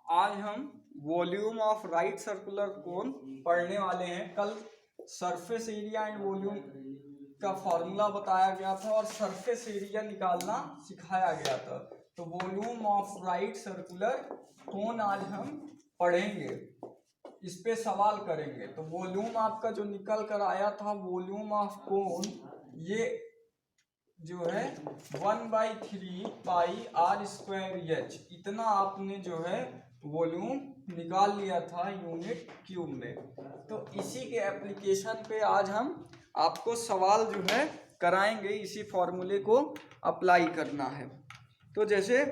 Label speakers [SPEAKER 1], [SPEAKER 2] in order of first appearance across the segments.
[SPEAKER 1] आज हम volume of right circular cone पढ़ने वाले हैं। कल सरफेस एरिया एंड वॉल्यूम का फॉर्मूला बताया गया था और सरफेस एरिया निकालना सिखाया गया था। तो volume of right circular cone आज हम पढ़ेंगे, इस पे सवाल करेंगे। तो वॉल्यूम आपका जो निकल कर आया था वॉल्यूम ऑफ कोन, ये जो है 1/3 पाई आर स्क्वायर एच, इतना आपने जो है वॉल्यूम निकाल लिया था यूनिट क्यूब में। तो इसी के एप्लीकेशन पे आज हम आपको सवाल जो है कराएंगे, इसी फॉर्मूले को अप्लाई करना है। तो जैसे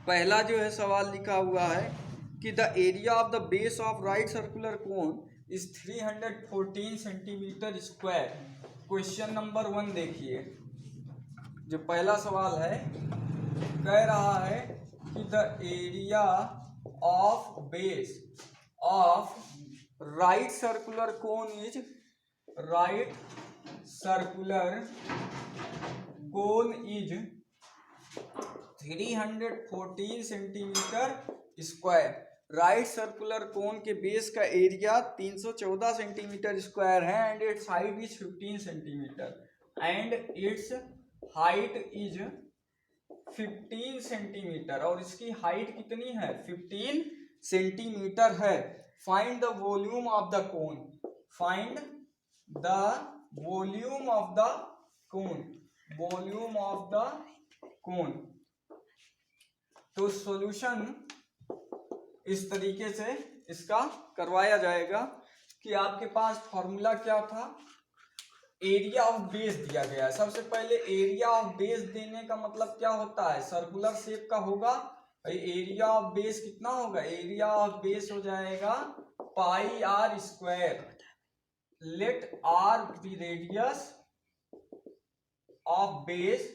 [SPEAKER 1] पहला जो है सवाल लिखा हुआ है कि the area of the base of right circular cone is 314 centimetre square. Question number 1 देखिए, जो पहला सवाल है कह रहा है कि the area of base of right circular cone is, right circular cone is 314 centimetre square. Right circular cone के बेस का एरिया 314 सेंटीमीटर स्क्वायर है and it's height is 15 centimetre and it's height is 15 centimetre, और इसकी height कितनी है 15 centimetre है। Find the volume of the cone, find the volume of the cone, volume of the कोन। तो solution इस तरीके से इसका करवाया जाएगा कि आपके पास फॉर्मूला क्या था, एरिया ऑफ बेस दिया गया है। सबसे पहले एरिया ऑफ बेस देने का मतलब क्या होता है, सर्कुलर शेप का होगा। एरिया ऑफ बेस कितना होगा, एरिया ऑफ बेस हो जाएगा pi r square. Let r be radius of base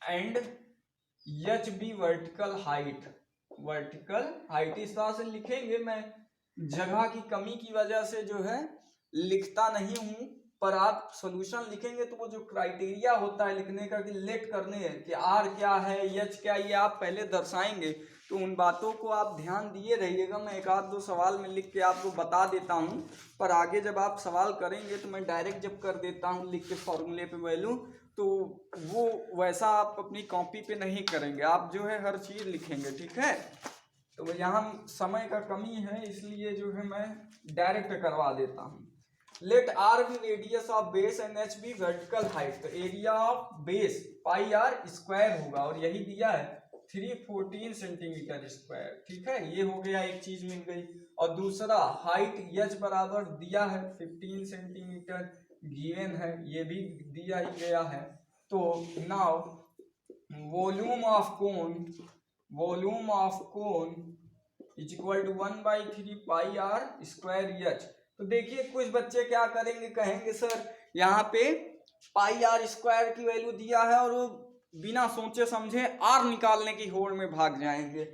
[SPEAKER 1] and h be vertical height, vertical height. इस तरह से लिखेंगे, मैं जगह की कमी की वजह से जो है लिखता नहीं हूं, पर आप सॉल्यूशन लिखेंगे तो वो जो क्राइटेरिया होता है लिखने का कि लेट करने है कि आर क्या है एच क्या, ये आप पहले दर्शाएंगे। तो उन बातों को आप ध्यान दिए रहिएगा। मैं एक आध दो सवाल में लिख के आपको बता देता हूं, पर आगे जब आप सवाल करेंगे तो मैं डायरेक्ट जब कर देता हूं लिख के फॉर्मूले पे वैल्यू, तो वो वैसा आप अपनी कॉपी पे नहीं करेंगे, आप जो है हर चीज लिखेंगे, ठीक है। तो यहाँ समय का कमी है इसलिए जो है मैं डायरेक्ट करवा देता हूँ। Let r be radius of base and h be vertical height. तो area of base pi r square होगा और यही दिया है 314 सेंटीमीटर स्क्वायर, ठीक है। ये हो गया, एक चीज मिल गई। और दूसरा हाइट एच बराबर दिया है 15 सेंटीमीटर गिवन है, ये भी दिया ही गया है। तो now volume of cone, volume of cone is equal to 1/3 pi r square h. तो देखिए कुछ बच्चे क्या करेंगे, कहेंगे सर यहाँ पे पाई आर स्क्वायर की वैल्यू दिया है और वो बिना सोचे समझे आर निकालने की होड़ में भाग जाएंगे।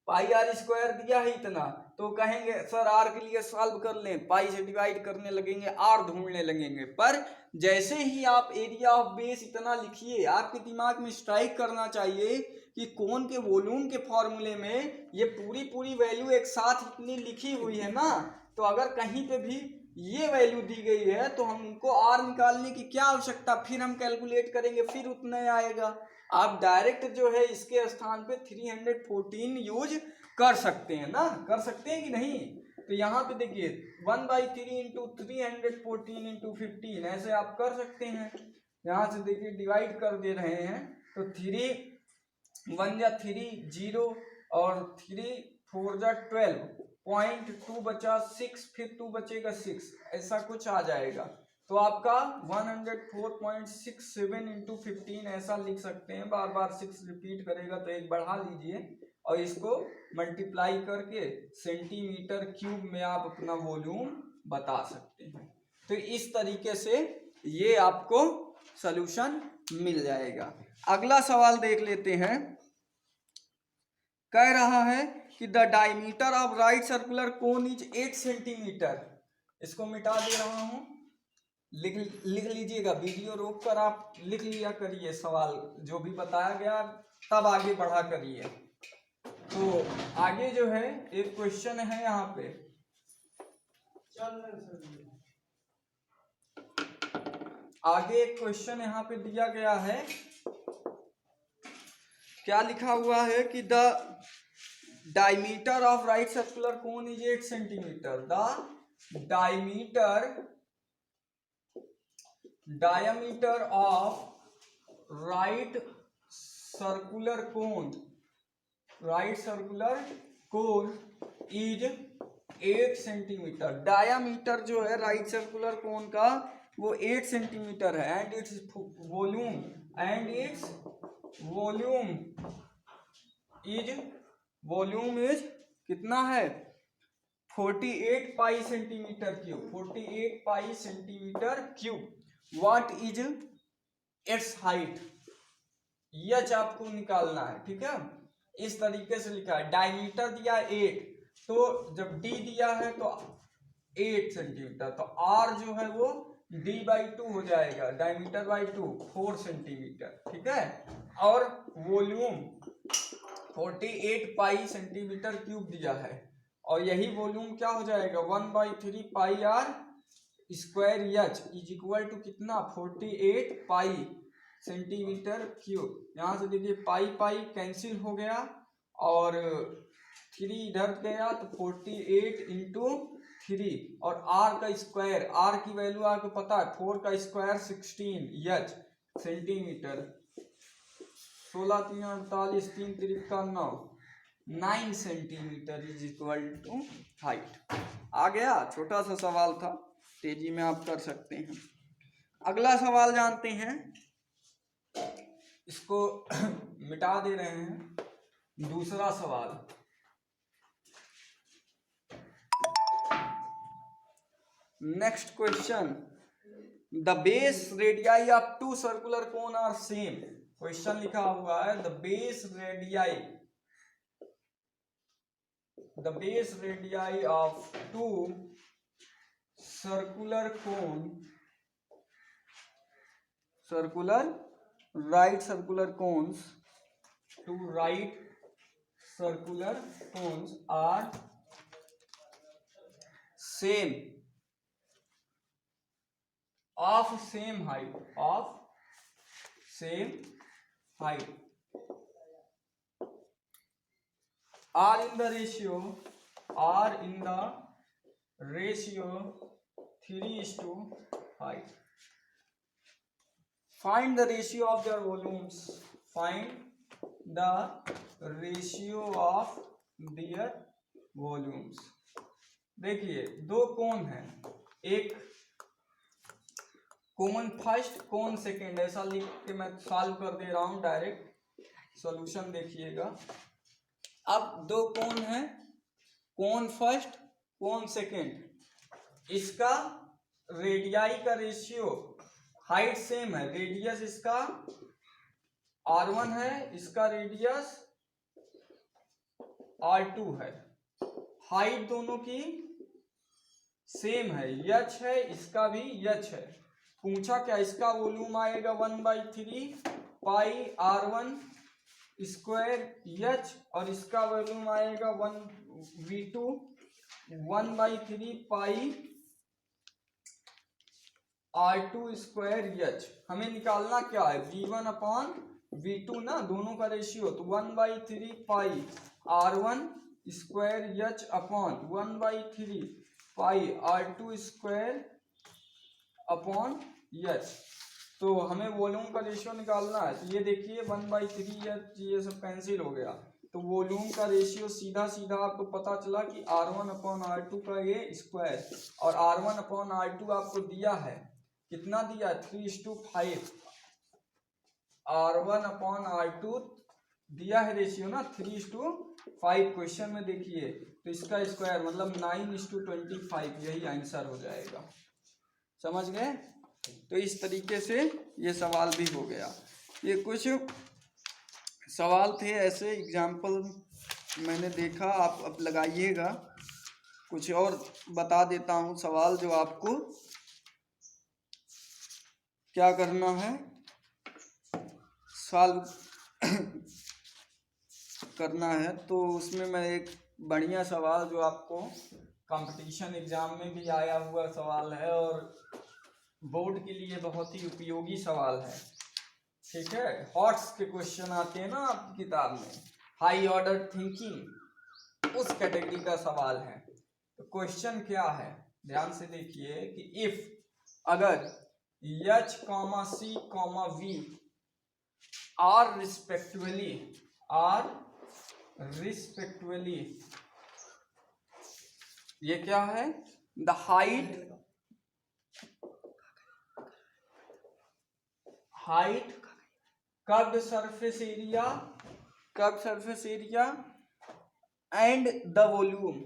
[SPEAKER 1] पाई आर स्क्वायर दिया है इतना, तो कहेंगे सर आर के लिए सॉल्व कर लें, पाई से डिवाइड करने लगेंगे, आर ढूंढने लगेंगे। पर जैसे ही आप एरिया ऑफ बेस इतना लिखिए, आपके दिमाग में स्ट्राइक करना चाहिए कि कोन के वॉल्यूम के फॉर्मूले में ये पूरी वैल्यू एक साथ इतनी लिखी हुई है ना, तो अगर कहीं पे भी ये वैल्यू दी गई है तो हम उनको आर निकालने की क्या आवश्यकता, फिर हम कैलकुलेट करेंगे फिर उतना आएगा। आप डायरेक्ट जो है इसके स्थान पे 314 यूज कर सकते हैं ना, कर सकते हैं कि नहीं। तो यहाँ पे देखिए 1/3 इंटू 314 इंटू 15 ऐसे आप कर सकते हैं। यहाँ से देखिए डिवाइड कर दे रहे हैं तो 3 1 या 3 0 और 3 4 जा 12, 0.2 बचा 6, फिर 2 बचेगा 6, ऐसा कुछ आ जाएगा। तो आपका 104.67 इंटू 15 ऐसा लिख सकते हैं। बार बार 6 रिपीट करेगा तो एक बढ़ा लीजिए और इसको मल्टीप्लाई करके सेंटीमीटर क्यूब में आप अपना वॉल्यूम बता सकते हैं। तो इस तरीके से ये आपको सॉल्यूशन मिल जाएगा। अगला सवाल देख लेते हैं। कह रहा है कि the diameter of right circular cone is 8 centimetre. इसको मिटा दे रहा हूं, लिख लीजिएगा, वीडियो रोक कर आप लिख लिया करिए सवाल जो भी बताया गया, तब आगे बढ़ा करिए। तो आगे जो है एक क्वेश्चन है यहाँ पे, आगे एक क्वेश्चन यहाँ पे दिया गया है, क्या लिखा हुआ है कि the diameter of right circular cone is 8 centimetre. The diameter of right circular cone is 8 centimetre. Diameter जो है राइट सर्कुलर कोन का वो 8 सेंटीमीटर है। एंड इट्स वॉल्यूम इज कितना है 48 पाई centimetre cube. 48 pi centimetre cube. What is it's height, यह आपको निकालना है। ठीक है, इस तरीके से लिखा है। डायमीटर दिया 8, तो जब डी दिया है तो 8 सेंटीमीटर, तो आर जो है वो d/2 हो जाएगा। Diameter by 2 4 centimetre. ठीक है, और वॉल्यूम 48 पाई सेंटीमीटर क्यूब दिया है, और यही वॉल्यूम क्या हो जाएगा 1/3 pi r square h is equal to कितना 48 पाई सेंटीमीटर क्यूब। यहां से देखिए पाई पाई कैंसिल हो गया और 3 इधर गया, तो 48 इंटू 3 और आर का स्क्वायर, आर की वैल्यू आपको पता है 4 का square 16 h centimetre. 16 3 48 3 3 9 9 centimetre is equal to height. आ गया, छोटा सा सवाल था, तेजी में आप कर सकते हैं। अगला सवाल जानते हैं, इसको मिटा दे रहे हैं। दूसरा सवाल, next question, the base radii of 2 circular cone are same. Question लिखा हुआ है the base radii of 2 circular right circular cones, 2 right circular cones are same of same height are in the ratio 3:5. Find the ratio of their volumes. देखिए दो कोन हैं, एक कोन first कोन second, ऐसा लिख के मैं सॉल्व कर दे रहा हूं, डायरेक्ट सॉल्यूशन देखिएगा। अब दो कोन हैं, कोन फर्स्ट कोन सेकेंड, इसका रेडियाई का रेशियो, हाइट सेम है, रेडियस इसका r1 है, इसका रेडियस r2 है, हाइट दोनों की सेम है, h है, इसका भी h है। पूछा क्या, इसका वॉल्यूम आएगा 1/3 पाई r1 स्क्वायर h, और इसका वॉल्यूम आएगा v2 1/3 पाई r2 स्क्वायर h। हमें निकालना क्या है v1 अपॉन v2 ना, दोनों का रेशियो, तो 1/3 पाई r1 स्क्वायर h अपॉन 1/3 पाई r2 स्क्वायर अपॉन h। तो हमें वॉल्यूम का रेशियो निकालना है, तो ये देखिए 1/3 h ये सब कैंसिल हो गया, तो वॉल्यूम का रेशियो सीधा सीधा आपको पता चला कि r1 अपॉन r2 का ये स्क्वायर, और r1 अपॉन r2 आपको दिया है, कितना दिया 3:5, r1 अपॉन r2 दिया है रेशियो ना 3:5 क्वेश्चन में देखिए, तो इसका स्क्वायर मतलब 9:25, यही आंसर हो जाएगा। समझ गए? तो इस तरीके से ये सवाल भी हो गया। ये कुछ सवाल थे ऐसे एग्जाम्पल मैंने देखा, आप अब लगाइएगा। कुछ और बता देता हूँ सवाल जो आपको क्या करना है, सॉल्व करना है तो उसमें मैं एक बढ़िया सवाल जो आपको कंपटीशन एग्जाम में भी आया हुआ सवाल है और बोर्ड के लिए बहुत ही उपयोगी सवाल है, ठीक है। हॉट्स के क्वेश्चन आते हैं ना आपकी किताब में, हाई ऑर्डर थिंकिंग, उस कैटेगरी का सवाल है। तो क्वेश्चन क्या है, ध्यान से देखिए कि इफ अगर H, C, V are respectively ये क्या है, the height curved surface area and the volume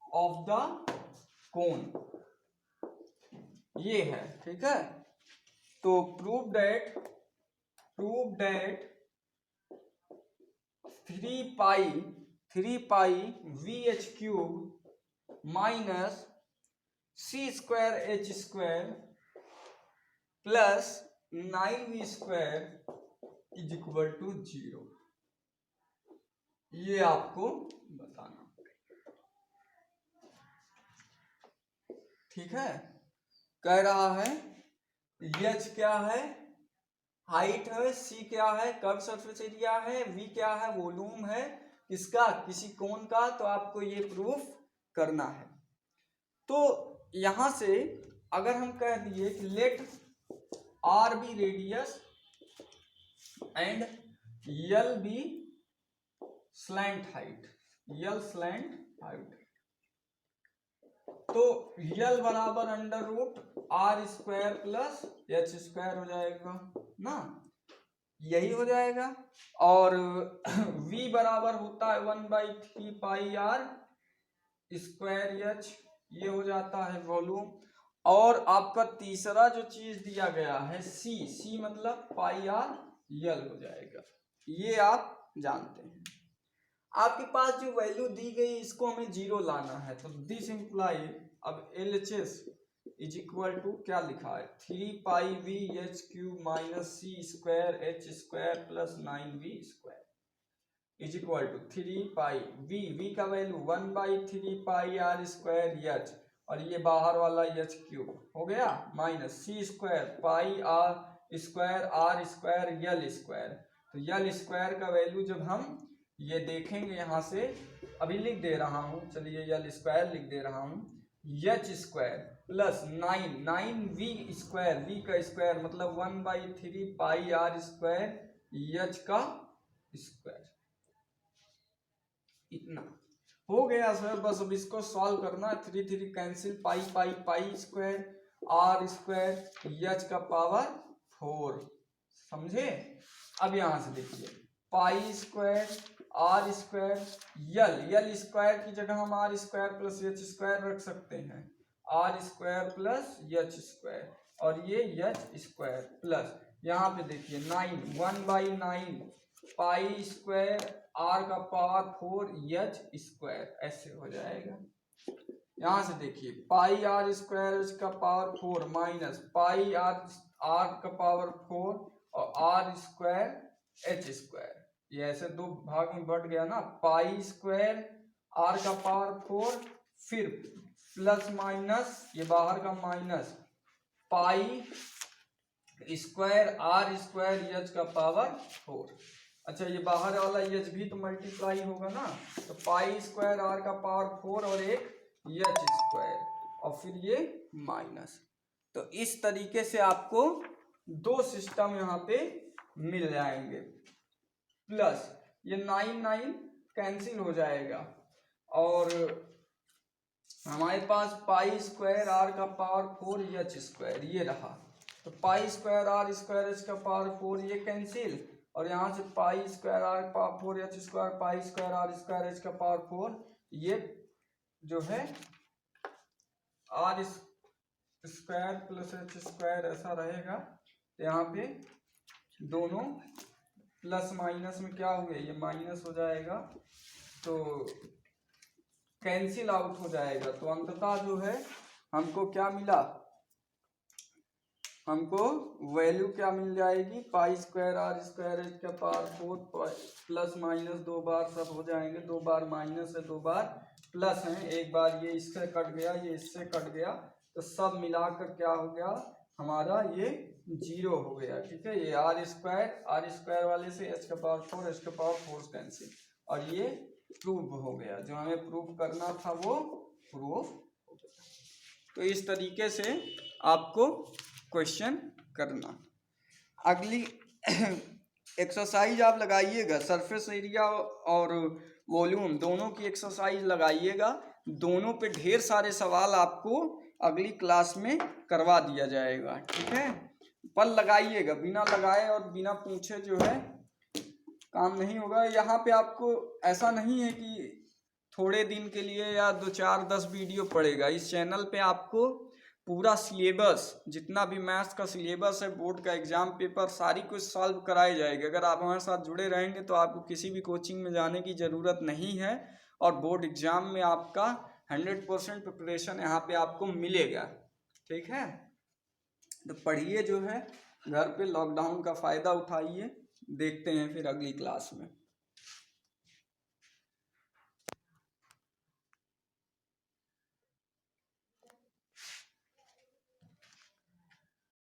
[SPEAKER 1] of the cone, ये है, ठीक है। तो prove that 3 pi VH cube minus C square H square plus 9V square is equal to 0, ये आपको बताना, ठीक है। कह रहा है H क्या है, हाइट है, C क्या है, कर्व सरफेस एरिया है, V क्या है, वॉल्यूम है इसका, किसी कोन का, तो आपको ये प्रूफ करना है। तो यहां से अगर हम कह दिए कि let R be radius and L be slant height, तो L बराबर under root R square plus H square हो जाएगा ना, यही हो जाएगा। और V बराबर होता है 1/3 पाई R स्क्वायर H, ये हो जाता है वॉल्यूम। और आपका तीसरा जो चीज दिया गया है C मतलब पाई R L हो जाएगा, ये आप जानते हैं। आपके पास जो वैल्यू दी गई इसको हमें 0 लाना है, तो दिस इंप्लाई अब LHS इज इक्वल टू क्या लिखा है, 3 pi VH cube minus C square H square plus 9V square is equal to 3 pi V का value 1/3 pi R square H, और ये बाहर वाला H क्यूब हो गया, minus C square pi R square L square. तो L square का value जब हम ये देखेंगे यहाँ से, अभी लिख दे रहा हूँ, चलिए L स्क्वायर लिख दे रहा हूँ, H square plus 9V square, V का स्क्वायर मतलब 1/3 पाई R स्क्वायर H का स्क्वायर, इतना हो गया सर। बस अब इसको सॉल्व करना, 3 cancel, pi square R square H का पावर 4, समझे। अब यहां से देखिए pi square R square L square की जगह हम R square plus H square रख सकते हैं, R square plus H square, और ये H स्क्वायर प्लस यहाँ पे देखिए 1/9 पाई स्क्वायर R का पावर 4 H स्क्वायर, ऐसे हो जाएगा। यहां से देखिए पाई R स्क्वायर H का पावर 4 माइनस पाई R का पावर 4 और R स्क्वायर H स्क्वायर, ये ऐसे दो भाग में बढ़ गया ना, पाई स्क्वायर R का पावर 4 फिर प्लस माइनस ये बाहर का minus pi square R square H का पावर 4। अच्छा ये बाहर वाला H भी तो मल्टीप्लाई होगा ना, तो पाई स्क्वायर R का पावर 4 और एक H स्क्वायर और फिर ये माइनस। तो इस तरीके से आपको दो सिस्टम यहाँ पे मिल जाएंगे, प्लस ये 9 कैंसिल हो जाएगा और हमारे पास पाई स्क्वायर R का पावर 4 H स्क्वायर ये रहा, तो pi square R square H का पावर 4 ये कैंसिल, और यहाँ से पाई स्क्वायर R का power 4 H square pi square R square H का पावर 4 ये जो है R square plus H square ऐसा रहेगा। तो यहाँ पे दोनों प्लस माइनस में क्या हुए, ये माइनस हो जाएगा तो कैंसिल आउट हो जाएगा। तो अंततः जो है हमको क्या मिला, हमको वैल्यू क्या मिल जाएगी, pi square r square h का पावर 4 प्लस माइनस 2 बार सब हो जाएंगे, 2 बार माइनस है 2 बार प्लस है, एक बार ये इससे कट गया ये इससे कट गया, तो सब मिलाकर क्या हो गया हमारा ये 0 हो गया। ठीक है, ये आर स्क्वायर वाले से एच का पावर 4 एच का पावर 4 कैंसिल, और ये प्रूव हो गया, जो हमें प्रूव करना था वो प्रूव हो गया। तो इस तरीके से आपको क्वेश्चन करना। अगली एक्सरसाइज आप लगाइएगा, सरफेस एरिया और वॉल्यूम दोनों की एक्सरसाइज लगाइएगा, दोनों पे ढेर सारे सवाल आपको अगली क्लास में करवा दिया जाएगा। ठीक है, पर लगाइएगा, बिना लगाए और बिना पूछे जो है काम नहीं होगा। यहाँ पे आपको ऐसा नहीं है कि थोड़े दिन के लिए या 2 4 10 वीडियो पड़ेगा, इस चैनल पे आपको पूरा सिलेबस, जितना भी मैथ्स का सिलेबस है, बोर्ड का एग्जाम पेपर, सारी कुछ सॉल्व कराई जाएगी। अगर आप हमारे साथ जुड़े रहेंगे तो आपको किसी भी कोचिंग में जाने की ज़रूरत नहीं है, और बोर्ड एग्जाम में आपका 100% प्रिपरेशन यहाँ पे आपको मिलेगा। ठीक है, तो पढ़िए जो है घर पे, लॉकडाउन का फ़ायदा उठाइए। देखते हैं फिर अगली क्लास में।